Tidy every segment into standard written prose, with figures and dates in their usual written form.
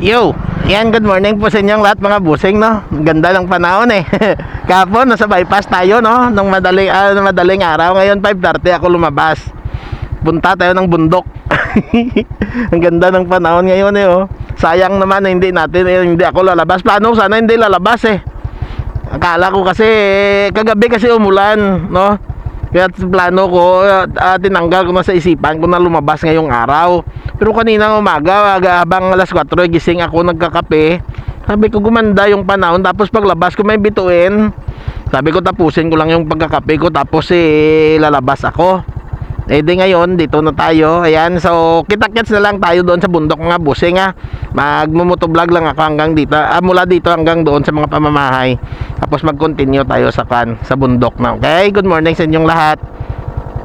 Yo, yan, good morning po sa inyong lahat mga busing, no? Ganda ng panahon eh. Kahapon, nasa bypass tayo, no? Nung madaling araw, ngayon 5:30 ako lumabas. Punta tayo ng bundok. Ang ganda ng panahon ngayon eh, oh. Sayang naman na hindi ako lalabas. Plano sana hindi lalabas eh. Akala ko kasi, kagabi kasi umulan, no? Kaya plano ko, tinanggal ko na sa isipan ko na lumabas ngayong araw. Pero kanina umaga, habang alas 4, gising ako nagkakape. Sabi ko gumanda yung panahon, tapos paglabas ko may bituin. Sabi ko tapusin ko lang yung pagkakape ko, tapos lalabas ako. Di ngayon, dito na tayo. Ayan, so kita-kits na lang tayo doon sa bundok mga busing ha. Magmumotovlog lang ako hanggang dito, mula dito hanggang doon sa mga pamamahay. Tapos mag-continue tayo sa bundok na. Okay, good morning sa inyong lahat.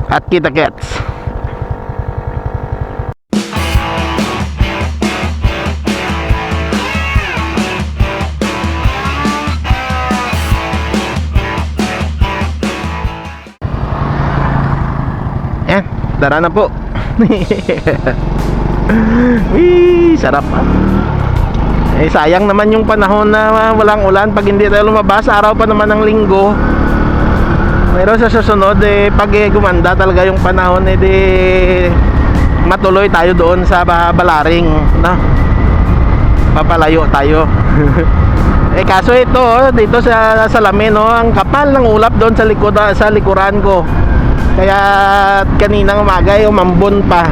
At kita-kits. Tara na po. Wee, sarap ha. Sayang naman yung panahon na walang ulan pag hindi tayo lumabas. Araw pa naman ng linggo. Pero sa susunod pag gumanda talaga yung panahon matuloy tayo doon sa Balaring, no? Papalayo tayo. Kaso ito dito sa salamin, no, ang kapal ng ulap doon sa likuran ko. Kaya kaninang umaga umambon pa.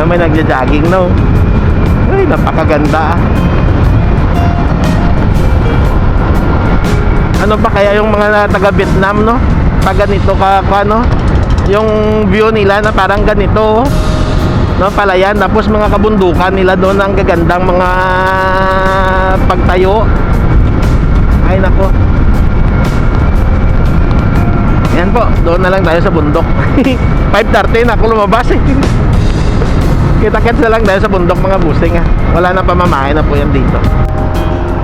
May nagja-jogging, no? Ay, napakaganda. Ano pa kaya yung mga taga Vietnam, no? Pag ganito yung view nila na parang ganito, no, palayan, tapos mga kabundukan nila doon, ang gagandang mga pagtayo. Ay nako. Yan po, doon na lang tayo sa bundok. 5:30 na ako lumabas eh. Kita-kits na lang tayo sa bundok mga busing ha. Wala na pamamahay na po yan dito.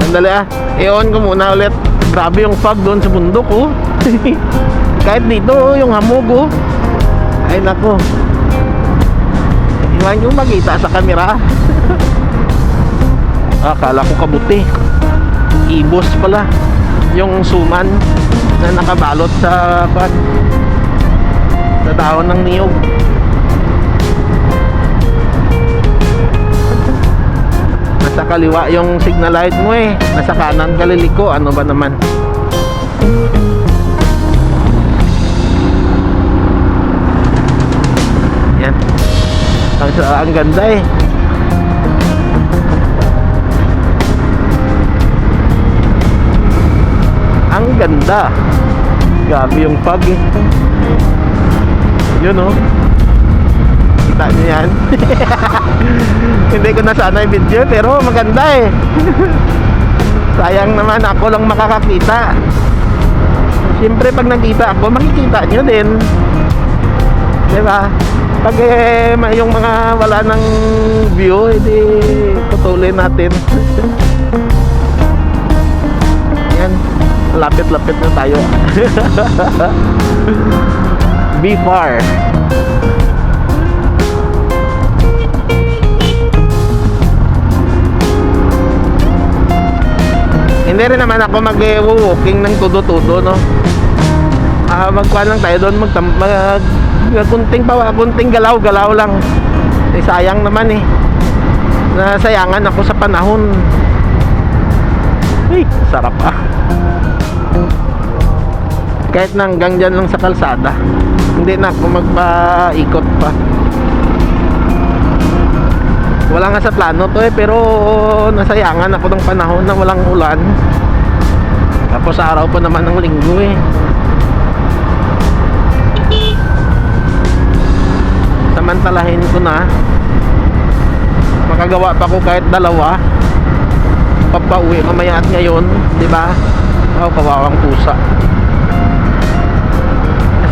Sandali i-on ko muna ulit. Grabe yung fog doon sa bundok, oh. Kahit dito, yung hamog, oh. Ay nako. Iwan yung makita sa camera. Akala ko kabuti. Ibos pala yung suman na nakabalot sa dahon ng niyog. Nasa kaliwa yung signal light mo eh. Nasa kanan kaliliko. Ano ba naman? Yan. Ang ganda eh. Ang ganda. Grabe yung fog eh. Yun oh. Kita nyo yan. Hindi ko na sana i-video pero maganda eh. Sayang naman ako lang makakakita. Siyempre pag nakita ako, makikita nyo din, diba? Pag yung mga wala ng view, edi putulin natin. Yan, lapit-lapit na tayo. Be far. Hindi rin naman ako mag-walking ng tudo-tudo, no? Magkuhan lang tayo doon, kunting galaw-galaw lang. Sayang naman eh. Nasayangan ako sa panahon. Ay, sarap ah. Kahit na hanggang dyan lang sa kalsada, hindi na ako magpaikot pa. Wala nga sa plano to eh, pero nasayangan ako ng panahon na walang ulan. Tapos araw pa naman ng linggo eh. Samantalahin ko na. Makagawa pa ko kahit dalawa. Papauwi mamaya at ngayon, di ba? Oh, kawawang pusa.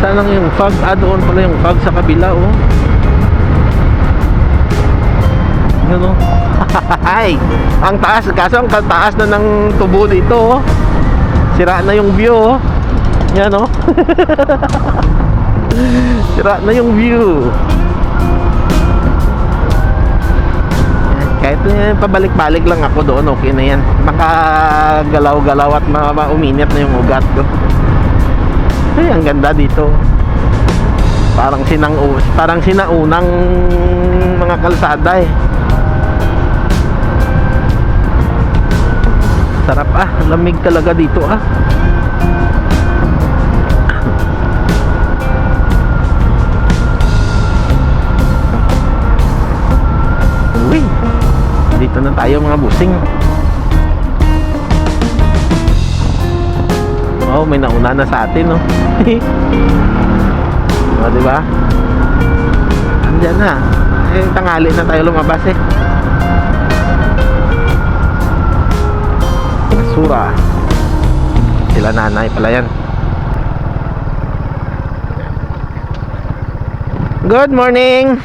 Saan lang yung fog? Doon pala yung fog sa kabila, oh. Ano? Ay, ang taas, kaso ang taas na ng tubo dito, oh. Sira na yung view, oh. Yan, oh. Sira na yung view. Kahit pabalik-balik lang ako doon, okay na yan. Makagalaw-galaw at mauminit na yung ugat ko. Ay, ang ganda dito. Parang sinaunang mga kalsada eh. Sarap ah, lamig talaga dito ah. Uy, dito na tayo mga busing. Oh, may nauna na sa atin, no? O, diba? Andyan na. Eh, tanghali na tayo lumabas eh. Basura. Sila nanay pala yan. Good morning!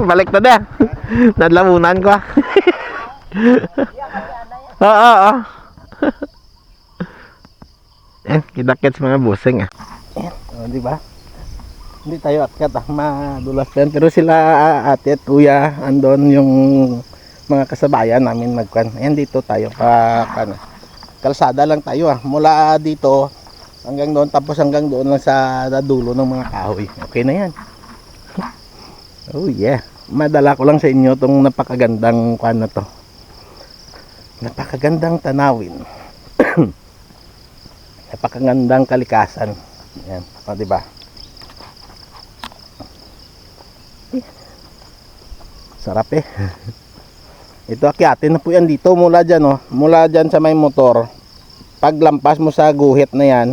Balik na da. Nadlamunan ko. Oo. Kidakits mga busing ah. Di ba? Hindi tayo akyat ah, madulas yan. Pero sila ate at kuya, andon yung mga kasabayan namin nagkan. Ayan, dito tayo kalsada lang tayo ah. Mula dito hanggang doon, tapos hanggang doon lang sa dulo ng mga kahoy. Okay na yan. Oh yeah. Madala ko lang sa inyo tong napakagandang na to. Napakagandang tanawin. Napakagandang kalikasan. Yan, o diba? Sarap eh. Ito akyatin na po yan dito mula dyan, oh. Mula dyan sa may motor. Paglampas mo sa guhit na yan,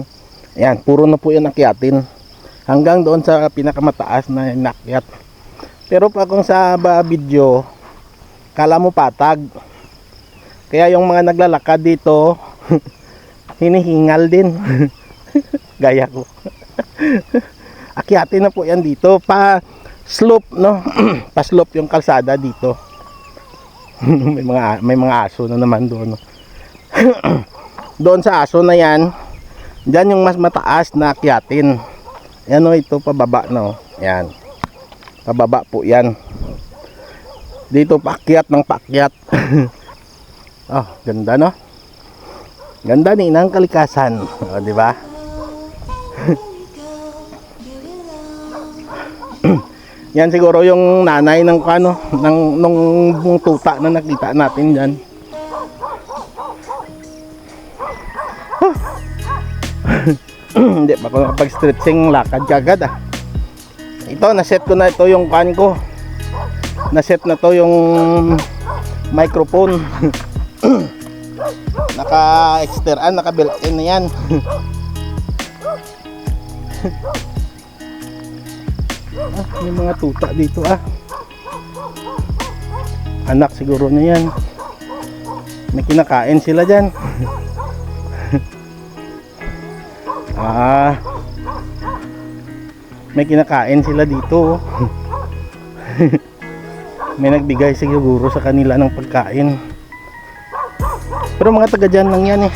ayan, puro na po yan akyatin. Hanggang doon sa pinakamataas na inakyat. Pero pag kung sa video, kala mo patag. Kaya yung mga naglalakad dito, hinihingal din. Gaya ko. Akyatin na po yan dito. Pa slope, no? Pa slope yung kalsada dito. may mga aso na naman doon, no? Doon sa aso na yan, dyan yung mas mataas na akyatin. Yan, o, ito pababa, no? Yan. Pababa po yan. Dito paakyat ng paakyat. Oh, ganda, no? Ganda ni ng kalikasan, o, di ba? Yan siguro yung nanay ng nung tuta na nakita natin diyan. Hindi pa ako nakapag-stretching, lakad kagad ah. Ito, na-set ko na ito yung ko. Na-set na to yung microphone. Naka-extern, naka-built-in na yan. May mga tuta dito ah. Anak siguro na yan. May kinakain sila dyan. May kinakain sila dito. May nagbigay siguro sa kanila ng pagkain. Pero mga taga dyan lang yan eh.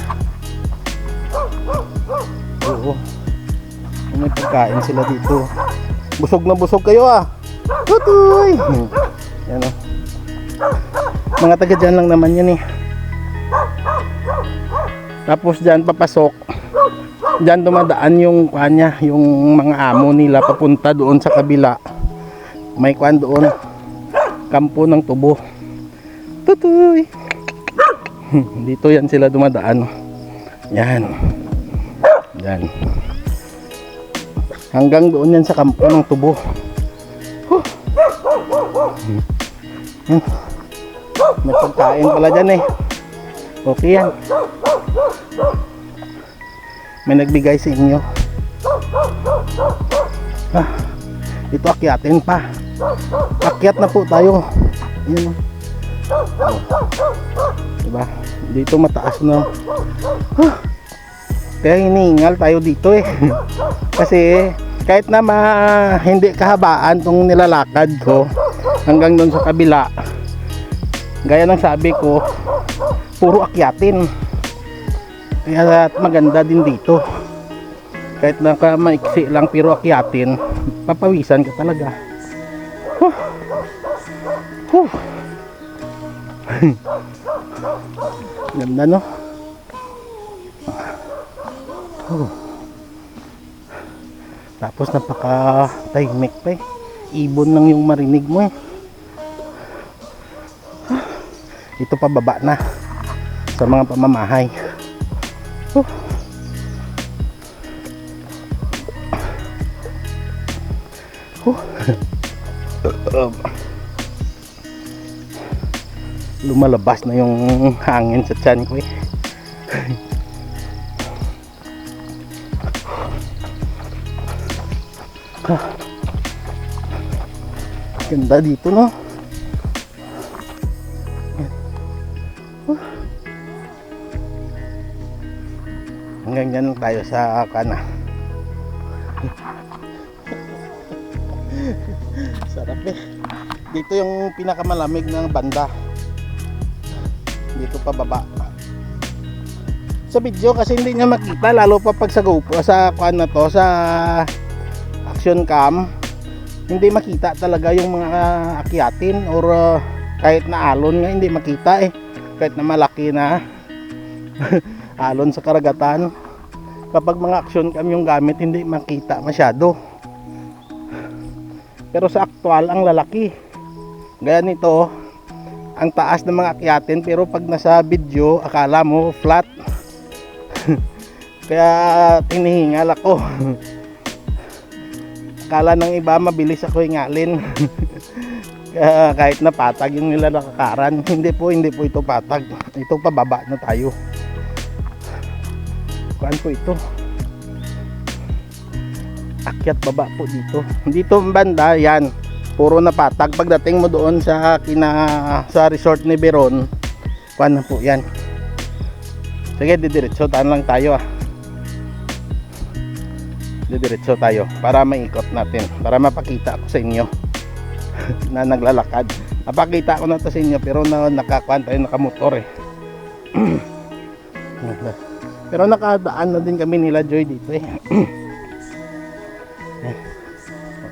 Oo. May pagkain sila dito. Busog na busog kayo ah. Tutoy. Yan o. Mga taga dyan lang naman yan eh. Tapos dyan papasok. Dyan dumadaan yung kanya, yung mga amo nila papunta doon sa kabila. May kwan doon. Kampo ng tubo. Tutoy. Dito yan sila dumadaan. Yan. Yan. Hanggang doon yan sa kampo ng tubo. May pagkain pala dyan eh. Okay yan. May nagbigay sa inyo. Ito akyatin pa. Akyat na po tayo. Yan. Diba? Dito mataas na. Kaya hinihingal tayo dito eh. Kasi kahit na hindi kahabaan tong nilalakad ko hanggang doon sa kabila, Gaya ng sabi ko, puro akyatin. Kaya maganda din dito. Kahit maiksi lang pero akyatin, papawisan ka talaga. Huh. Huh. Ganda, no? Oh. Tapos napaka tahimik pa eh. Ibon lang yung marinig mo eh. Ito pababa na sa mga pamamahay. Lumalabas na yung hangin sa tiyan ko eh. Ganda dito, no? Hanggang dyan lang tayo sa kana. Sarap eh. Dito yung pinakamalamig ng banda. Dito pa baba. Sa video kasi hindi niya makita, lalo pa pag sa GoPro, sa kana to, sa action cam, hindi makita talaga yung mga akyatin or kahit na alon nga hindi makita eh. Kahit na malaki na alon sa karagatan, kapag mga action cam yung gamit hindi makita masyado. Pero sa actual ang lalaki. Gaya nito, ang taas ng mga akyatin, pero pag nasa video akala mo flat. Kaya tinihingal ako. Akala ng iba mabilis ako hingalin. Kaya kahit na patag yung nila nakakaran, hindi po ito patag. Ito pababa na tayo. Kuan po ito. Akyat baba po dito. Dito banda yan, puro na patag. Pagdating mo doon sa sa resort ni Beron, kuan na po yan. Sige, didiretso lang tayo ah. Didiretso tayo para maikot natin, para mapakita ko sa inyo na naglalakad. Napakita ko na to sa inyo pero nakakuan tayo, nakamotor eh. Pero nakadaan na din kami nila Joy dito eh.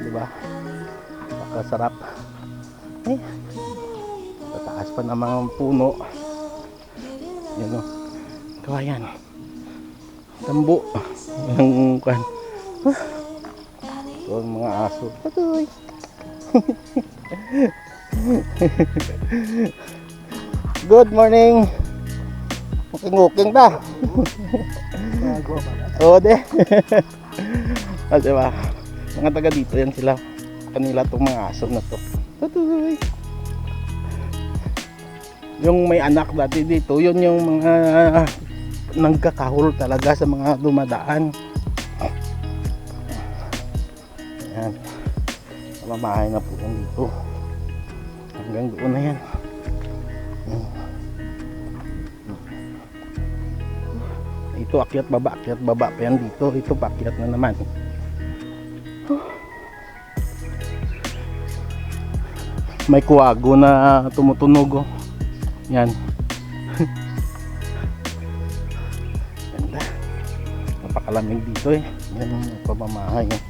Diba? Napakasarap eh. Tataas pa ng mga puno. Yan o, kawayan, tambo ang kuan. So, mga aso. Patuloy. Good morning. Muking-muking ta. Oo, de. Diba? Mga taga dito yan sila. Kanila itong mga aso na to. Patuloy. Yung may anak dati dito, yun yung mga nagkakahol talaga sa mga dumadaan. Ayan, mamahay na po yan dito. Hanggang doon na yan. Ito akyat baba pa yan dito. Ito pakyat na naman. May kuwago na tumutunog oh. Yan. Ganda. Napakalamig dito eh. Yan yung pamamahay eh.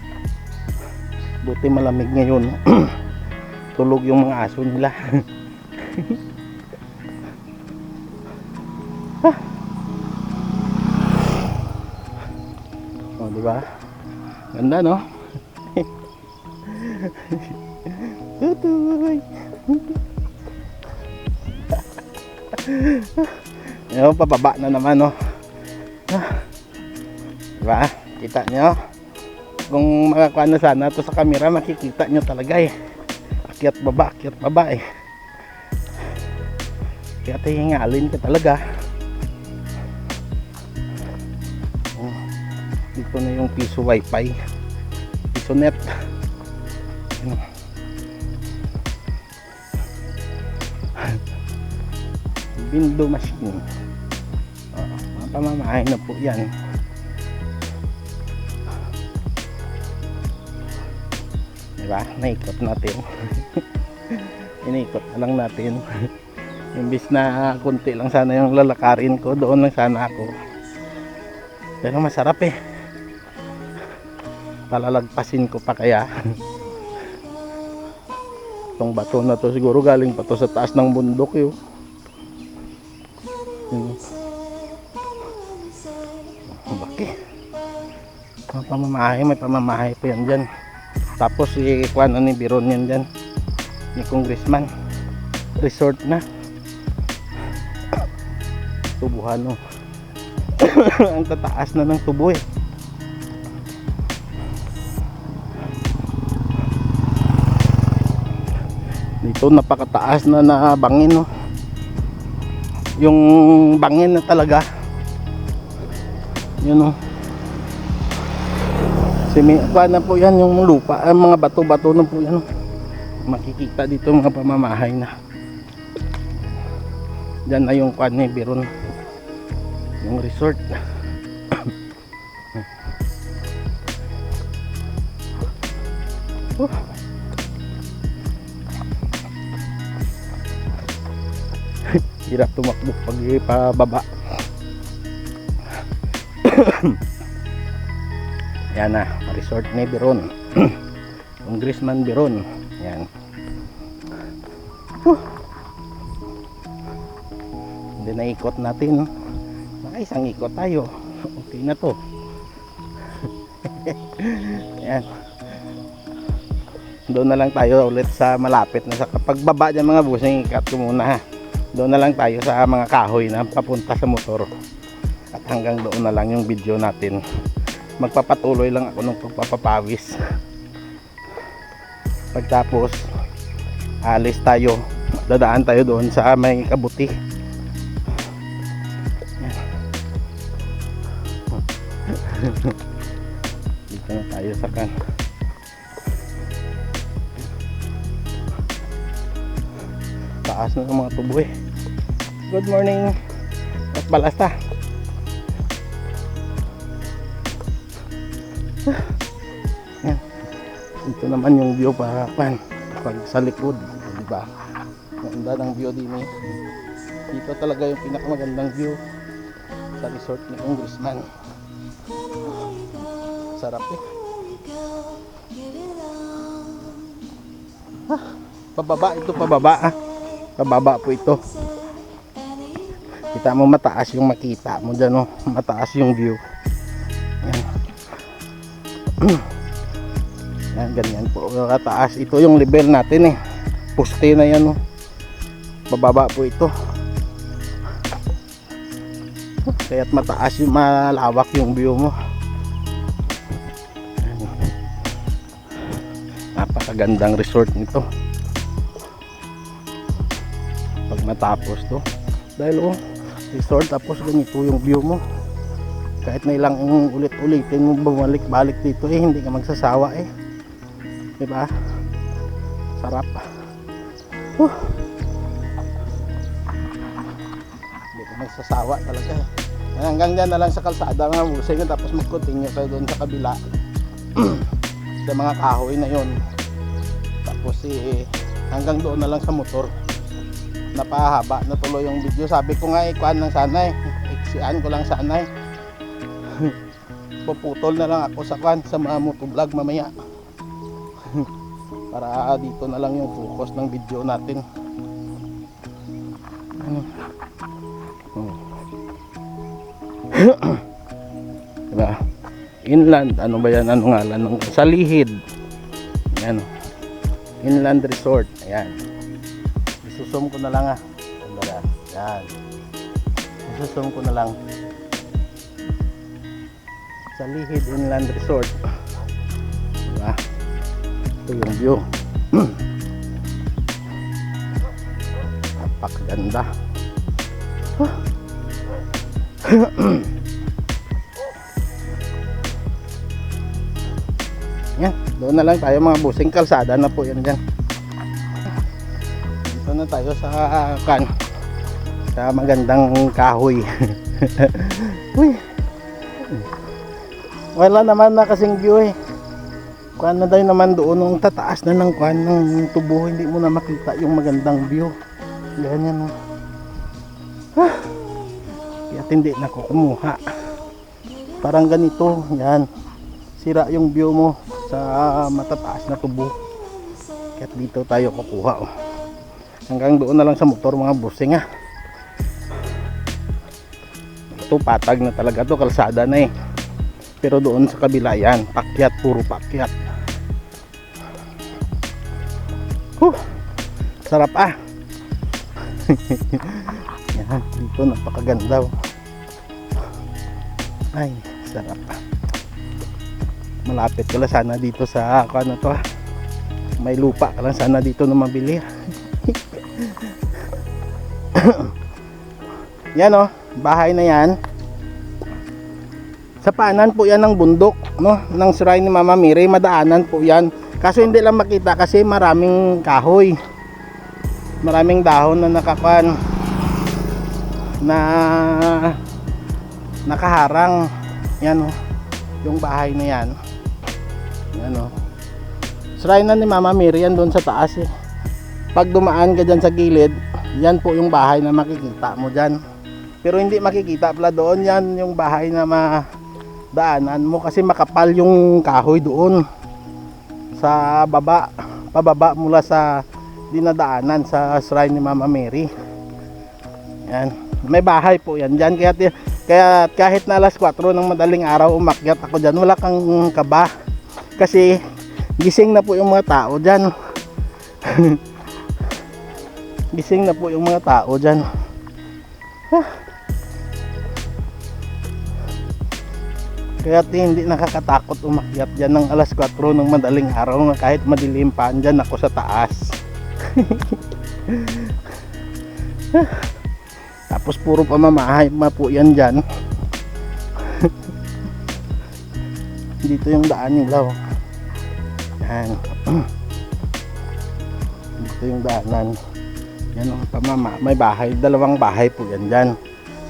Buti malamig ngayon. Tulog yung mga aso nila. Oh, diba? Ganda, no? Tutoy. Yung pababa na naman, no? Diba? Kita nyo? Kung makakuha na sana to sa camera, makikita nyo talaga eh. Akyat baba eh. Kaya hihingalin ka talaga. Dito na yung piso wifi, piso net. Window machine. Mga pamamahay na po yan. Diba? Naikot natin. Inikot na lang natin. Imbis na kunti lang sana yung lalakarin ko, doon lang sana ako. Pero masarap eh. Palalagpasin ko pa kaya. Itong bato na to siguro galing pa to sa taas ng bundok yun. Baki. May pamamahay pa yan dyan. Tapos ikuha na ni Biron yan dyan. Ni Congressman. Resort na. Tubuhan no. Ang tataas na ng tubo eh. Dito napakataas na bangin no. Yung bangin na talaga. Yun no. Kuha na po yan yung lupa, mga bato-bato na po yan. Makikita dito mga pamamahay na. Diyan na yung kuha ni Biron. Yung resort. Hirap tumakbo pag ipababa. Yan na, resort ni Biron. Congressman Biron. Yan. Hindi na ikot natin, no? Isang ikot tayo. Okay na to. Yan. Doon na lang tayo ulit sa malapit na sa pagbaba dyan mga busing, ikat ko muna ha. Doon na lang tayo sa mga kahoy na papunta sa motor. At hanggang doon na lang yung video natin. Magpapatuloy lang ako ng pagpapapawis. Pagtapos alis tayo. Dadaan tayo doon sa may kabuti. Dito na tayo sa kan. Taas na ng mga tubo eh. Good morning at balasta. Yan. Ito naman yung view para pag sa likod, di ba? Maganda ng view din eh. Dito talaga yung pinakamagandang view sa resort ni Congressman. Sarap eh. Pababa ito, pababa ah. Pababa po ito. Kita mo mataas yung makita mo dyan oh. Mataas yung view. Yan. Yan, ganyan po kataas. Ito yung level natin eh. Poste na yan oh. Pababa po ito. Kaya't mataas yung malawak yung view mo. Napakagandang resort nito. Pag matapos to, dahil oh, resort tapos ganito yung view mo. Kahit na ilang ulit-ulitin mo bumalik-balik dito eh, hindi ka magsasawa eh. Diba? Sarap. Hindi ka magsasawa talaga eh. Hanggang dyan na lang sa kalsada mga busing, tapos mag-continue tayo doon sa kabila. Sa mga kahoy na yon. Tapos hanggang doon na lang sa motor. Napahaba na tuloy yung video. Sabi ko nga ikuan lang sana eh. Iksian ko lang sana eh. Puputol na lang ako sa kwan sa mga motovlog mamaya. Para dito na lang yung focus ng video natin. Diba? Inland, ano ba yan? Ano ngalan? Sa lihid. Ayan. Inland Resort. Ayan. Isusum ko na lang ah. Ayan. Isusum ko na lang. Sa lihid Inland Resort. Diba? Ito yung view. Napakaganda. Yan, doon na lang tayo mga busing, kalsada na po yan dyan. Dito na tayo sa sa magandang kahoy. Uy, wala naman na kasing view eh. Kuan na tayo naman doon nung tataas na ng kuan ng tubo, hindi mo na makita yung magandang view. Ganyan no. Kaya hindi na ako kumuha. Parang ganito, yan. Sira yung view mo sa matataas na tubo. Kaya dito tayo kukuha. Oh. Hanggang doon na lang sa motor mga busing ha. Ito patag na talaga to, kalsada na eh. Pero doon sa kabila yan, pakyat, puro pakyat. Sarap ah. Yan, dito napakaganda. Ay, sarap. Malapit ka lang sana dito sa ano to. May lupa ka lang sana dito na mabili. Yan oh, bahay na yan. Sa paanan po yan ng bundok, no? Ng shrine ni Mama Mary, madaanan po yan. Kaso hindi lang makita kasi maraming kahoy. Maraming dahon na nakakan na nakaharang. Yan oh, yung bahay na yan. Yan oh. Shrine na ni Mama Mary yan doon sa taas eh. Pag dumaan ka dyan sa gilid, yan po yung bahay na makikita mo dyan. Pero hindi makikita pala doon, yan yung bahay na madaanan mo kasi makapal yung kahoy doon sa baba, pababa mula sa dinadaanan sa shrine ni Mama Mary. Yan, may bahay po yan dyan. Kaya kahit na alas 4 ng madaling araw umakyat ako dyan, wala kang kaba kasi gising na po yung mga tao dyan. Gising na po yung mga tao dyan. Kaya hindi nakakatakot umakyat dyan ng alas 4 ng madaling araw na kahit madilim pa, dyan ako sa taas. Tapos puro pamamahay po yan dyan. Dito yung daan nila oh. Yan. Dito yung daanan. Yan ang may bahay, dalawang bahay po yan dyan.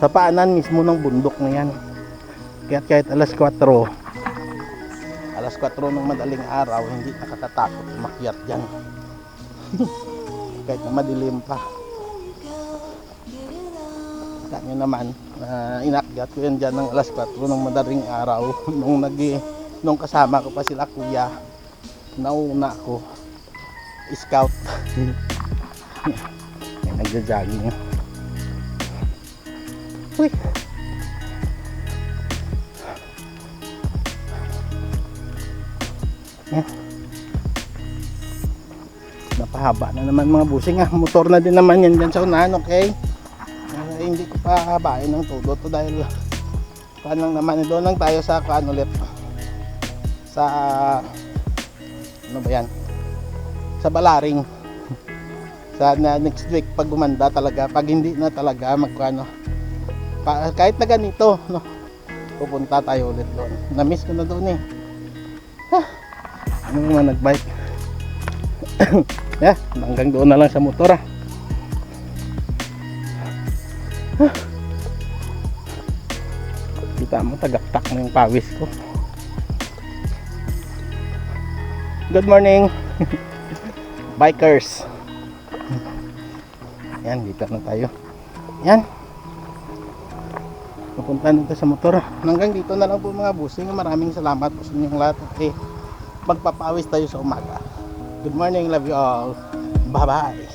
Sa paanan mismo ng bundok na yan. Kahit alas 4 ng madaling araw, hindi nakakatakot umakyat dyan. Kahit na madilim pa. Kita nyo naman, inakyat ko yan dyan ng alas 4 ng madaling araw. Nung kasama ko pa sila kuya, nauna ko, scout. Yan, nagja-jogging. Uy! Yan. Napahaba na naman mga busing ah. Motor na din naman yan dyan sa unahan, okay? Hindi ko pa habain ng todo to dahil kuhan lang naman. Doon lang tayo sa kuhan ulit. Sa ano ba yan? Sa Balaring. Sa next week pag gumanda talaga. Pag hindi na talaga magkuhan, kahit na ganito, no? Pupunta tayo ulit doon. Na-miss ko na doon eh. Ano naman nagbike. Yeah, hanggang doon na lang sa motor ah. Kita mo, tagaktak na yung pawis ko. Good morning bikers. Yan, dito na tayo. Yan, pupunta nito sa motor. Hanggang dito na lang po mga busing. Maraming salamat po sa inyong lahat. Okay, magpapawis tayo sa umaga. Good morning, love you all. Bye bye.